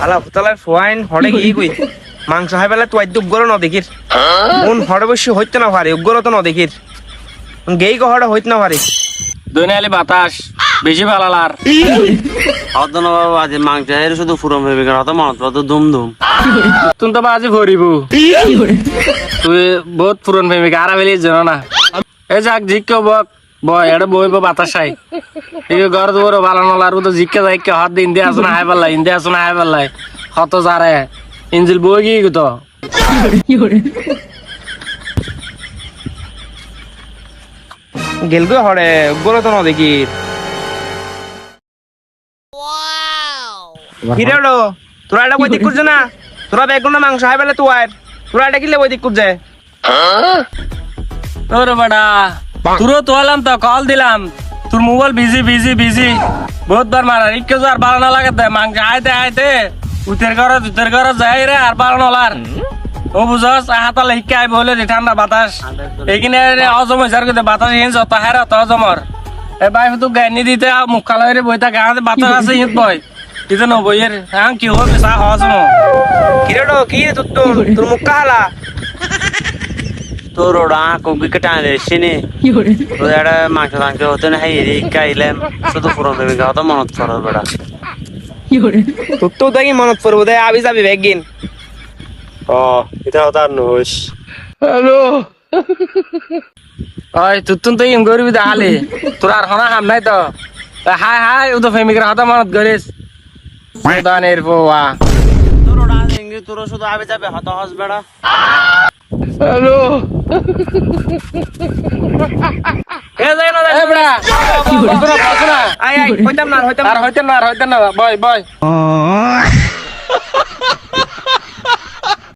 আলা ফুতালার ফোয়াইন হড়ে গিয়ে কই মাংস হাই বেলা তুই উগ্র ন দেখির কোন হড়ে বসে হইতে না পারে উগ্র তো ন দেখির গেই গো হড়ে হইতে না পারে দৈনালি বাতাস বেশি ভালালার অদন বাবা আজ মাংস হেরে শুধু ফুরম হইবে কারণ অত মনত অত দুম দুম তুই তো বাজি ভরিব তুই বহুত পুরন প্রেমিক আর বেলি জানো না এই যাক জিজ্ঞ বক বয় এটা বইব বাতাসাই এই ঘর দুয়ার ভালো নলার তো জিজ্ঞা যাই হাত দিয়ে ইন্দিয়া আসুন হাই পাল্লাই ইন্দিয়া আসুন হাই পাল্লাই হত যারে ইঞ্জিল বই গিয়ে তো গেল গো হড়ে উগ্র তো ন দেখির কিরে হলো তোরা এটা বই দিক করছে না তোরা বেগুন মাংস হাই বেলা তুই তোরা এটা কিলে বই দিক করছে ওরে বেটা তোরও তো হলাম তো কল দিলাম তোর মোবাইল বিজি বিজি বিজি বহুত বার মারা ইকে আর ভালো না লাগে মাংস আইতে আইতে উতের ঘর যাই রে আর ভালো নলার ও বুঝস হাতালে হিকে আইব হলে ঠান্ডা বাতাস এইখানে অজম হয়েছে আর কিন্তু বাতাস হিন যত হার অত অজমর এ ভাই তো গাইনি দিতে মুখ কালো রে বইতা গাঁতে বাতাস আছে হিত বই দিতে নবইয়ের হ্যাঁ কি হবে চা হজম কিরে হলো কি রে তোর মুখ কাহালা তোর ওরা কবি টানে এসেনি তো এটা মাংস টাংস হতে না হাই রে খাইলাম শুধু ফুরম হইবে কারণ অত মনত পড়ে বেটা তোর তো দেখি মনত পড়বো দে আবি যাবি বেগিন ও এটা হতার নোস হ্যালো ওই তুই তো ইম গরিবি দেখালি তোর আর হনা কাম নাই তো হাই হাই ও তো প্রেমিকের হাতে মানত করিস দানের পোয়া তোর ওরা দেখি তোর শুধু আবে যাবে হত হস বেড়া হ্যালো এ যাই না এ বড়া আই হইতাম না আর হইতে না বয় বয়